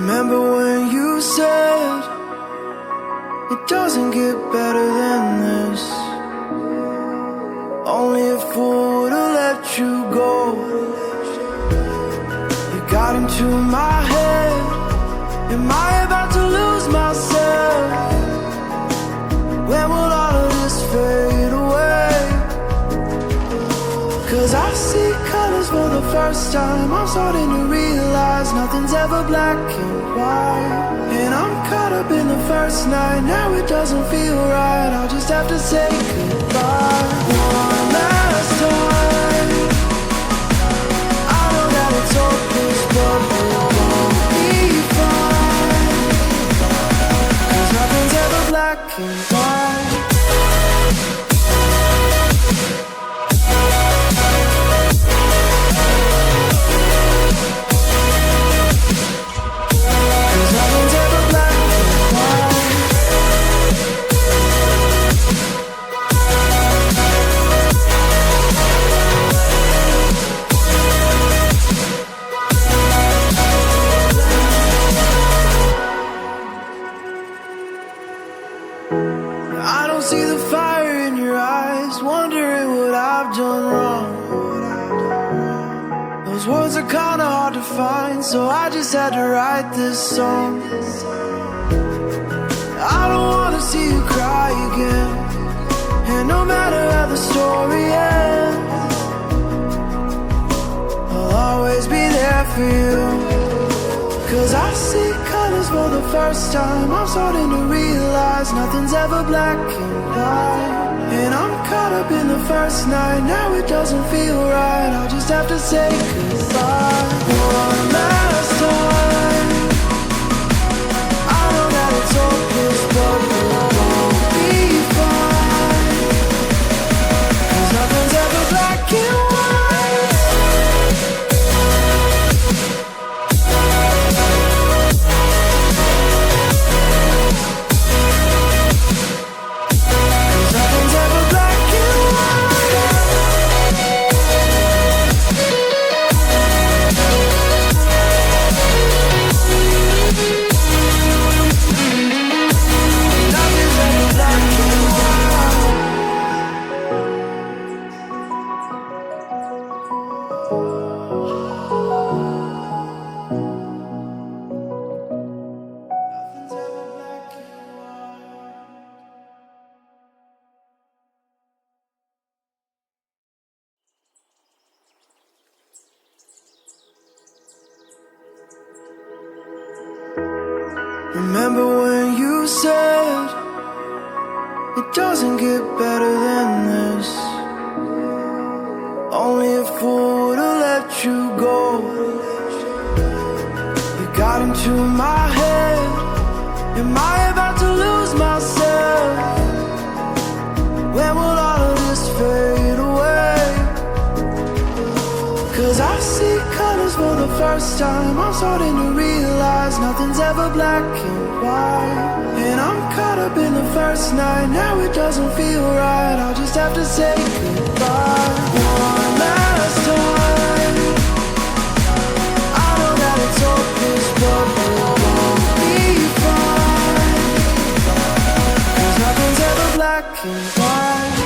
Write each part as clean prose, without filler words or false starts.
Remember when you said it doesn't get better than this? Only a fool would've let you go. You got into my head. Am I about to lose myself? When will all of this fade away? 'Cause I see colors for the first time. I'm starting to realize nothing's ever black and white. And I'm caught up in the first night. Now it doesn't feel right. I'll just have to say goodbye one last time. I know that it's hopeless, but it won't be fine. 'Cause nothing's ever black and white. I don't see the fire in your eyes, wondering what I've done wrong. Those words are kinda hard to find, so I just had to write this song. I don't wanna see you cry again, and no matter how the story ends, I'll always be there for you. 'Cause I see colors for the first time. I'm starting to realize nothing's ever black and white. And I'm caught up in the first night. Now it doesn't feel right. I'll just have to say goodbye one last time. I know that it's hopeless, but it won't be fine. 'Cause nothing's ever black and white. Remember when you said it doesn't get better than this? Only a fool would've let you go. You got into my head. Am I about to lose myself? When will all of this fade away? 'Cause I see colors for the first time. I'm starting to realize nothing's ever black and white. And I'm caught up in the first night. Now it doesn't feel right. I'll just have to say goodbye one last time. I know that it's hopeless, but it won't be fine. 'Cause nothing's ever black and white.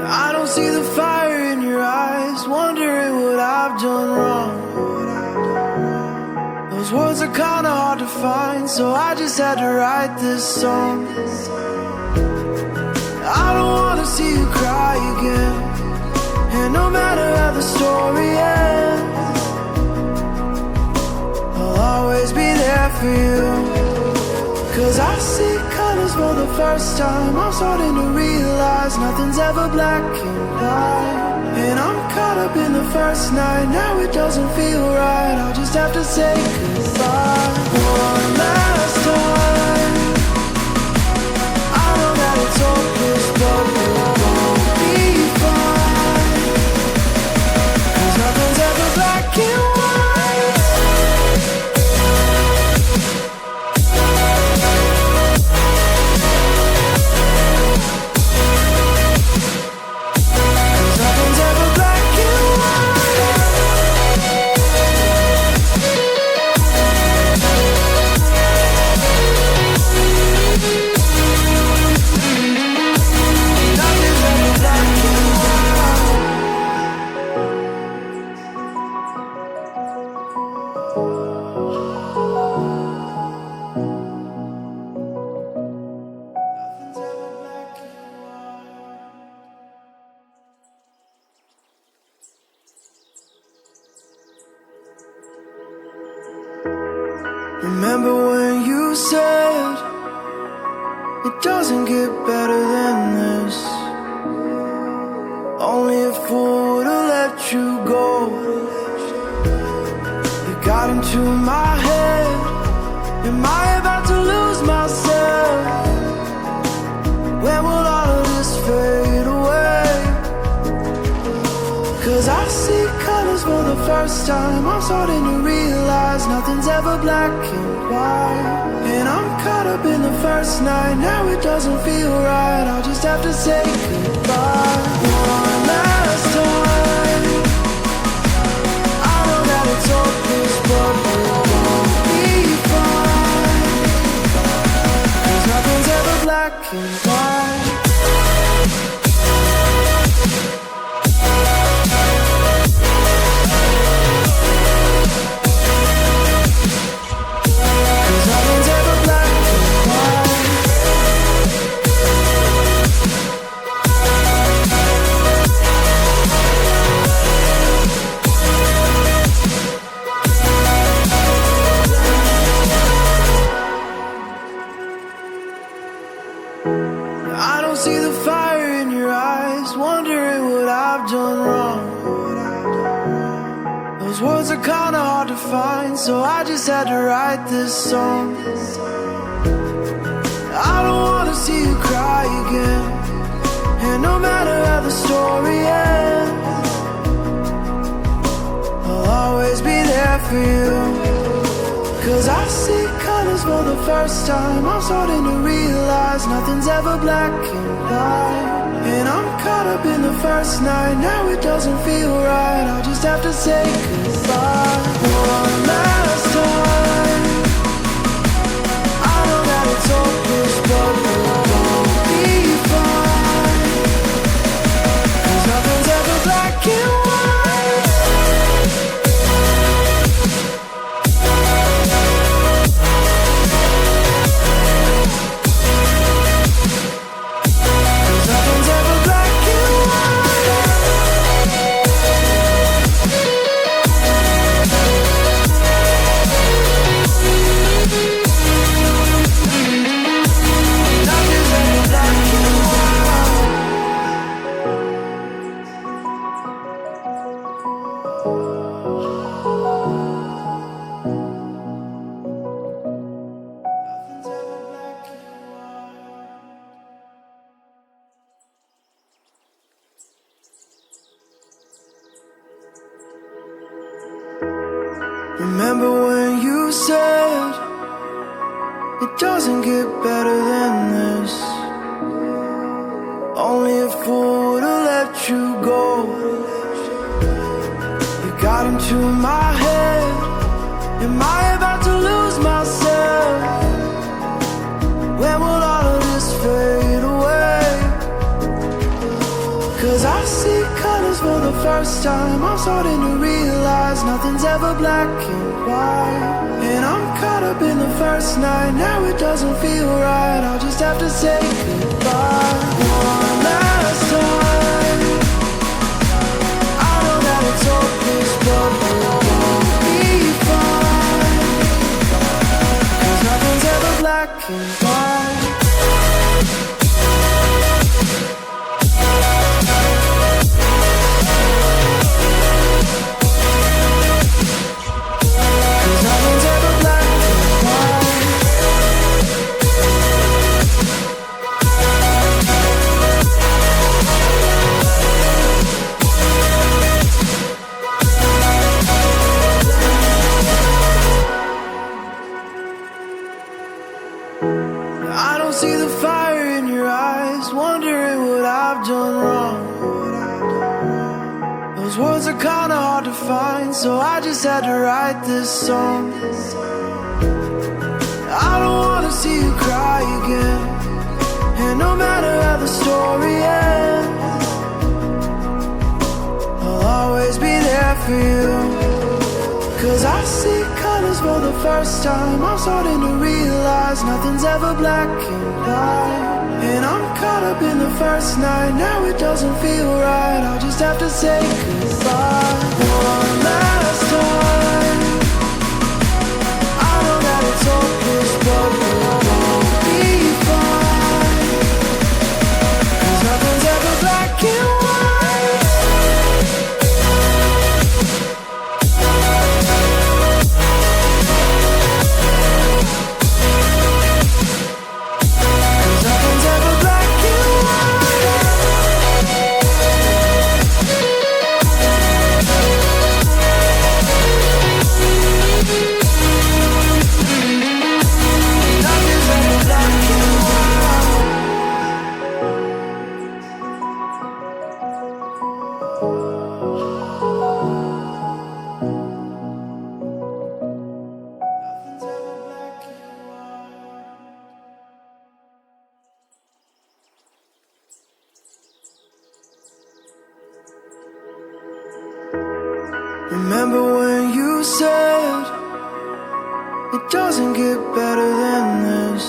I don't see the fire in your eyes, wondering what I've done wrong. Those words are kinda hard to find, so I just had to write this song. I don't wanna see you cry again, and no matter how the story ends, I'll always be there for you. 'Cause I see colors for the first time. I'm starting to realize nothing's ever black and white. And I'm caught up up in the first night. Now it doesn't feel right. I'll just have to say goodbye one last time. I know that it's hopeless, but we'll both be fine. 'Cause nothing's ever black and white. Remember when you said it doesn't get better than this? Only a fool would've let you go. You got into my head. Am I about to lose myself? When will all of this fade away? 'Cause I see colors for the first time. I'm starting to realize nothing's ever black and white. And I'm caught up in the first night. Now it doesn't feel right. I'll just have to say goodbye one last time. I know that it's hopeless, but we'll both be fine. 'Cause nothing's ever black and white. I don't see the fire in your eyes, wondering what I've done wrong. Those words are kinda hard to find, so I just had to write this song. I don't wanna see you cry again, and no matter how the story ends, I'll always be there for you. 'Cause I see colors for the first time. I'm starting to realize nothing's ever black and white. And I'm caught up in the first night. Now it doesn't feel right. I'll just have to say goodbye one last time. I know that it's hopeless, but we'll both be fine. 'Cause nothing's ever black and white. Remember when you said it doesn't get better than this? Only a fool would've let you go. You got into my head. Am I about to lose myself? When will all of this fade away? 'Cause I see colors for the first time. I'm starting to realize nothing's ever black and white. And I'm caught up in the first night. Now it doesn't feel right. I'll just have to say goodbye one last time. I know that it's hopeless, but we'll both be fine. 'Cause nothing's ever black and white. Those words are kinda hard to find, so I just had to write this song. I don't wanna see you cry again, and no matter how the story ends, I'll always be there for you. 'Cause I see colors for the first time. I'm starting to realize nothing's ever black and white, and I'm caught up in the first night. Now it doesn't feel right. I'll just have to say goodbye one last time. I know that it's hopeless, but we'll be fine. 'Cause nothing's ever black and white. Remember when you said it doesn't get better than this?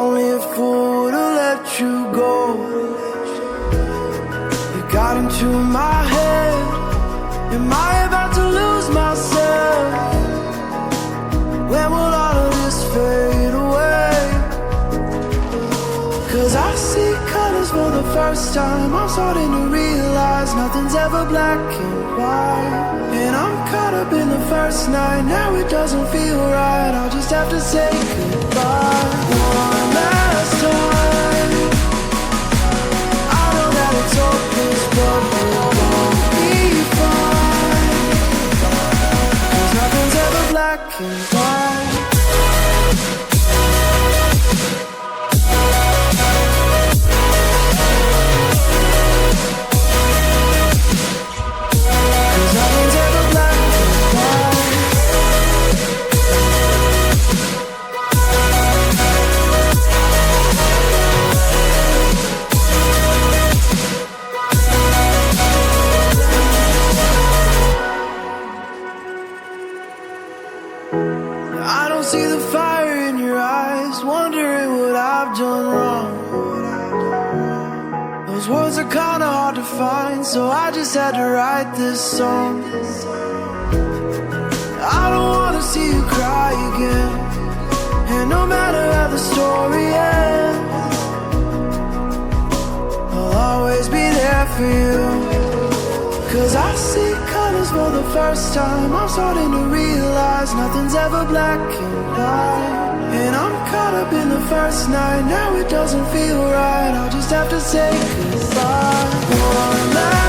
Only a fool would've let you go. You got into my head. Am I about to lose myself? When will all of this fade away? 'Cause I see colors for the first time. I'm starting to realize nothing's ever black and white, and I'm caught up in the first night. Now it doesn't feel right. I'll just have to say goodbye one last time. I know that it's hopeless, but we'll be fine. 'Cause nothing's ever black and white. I don't see the fire in your eyes, wondering what I've done wrong. Those words are kinda hard to find, so I just had to write this song. I don't wanna see you cry again, and no matter how the story ends, I'll always be there for you. 'Cause I see colors for the first time. I'm starting to realize nothing's ever black and white, and I'm caught up in the first night. Now it doesn't feel right. I'll just have to say goodbye one last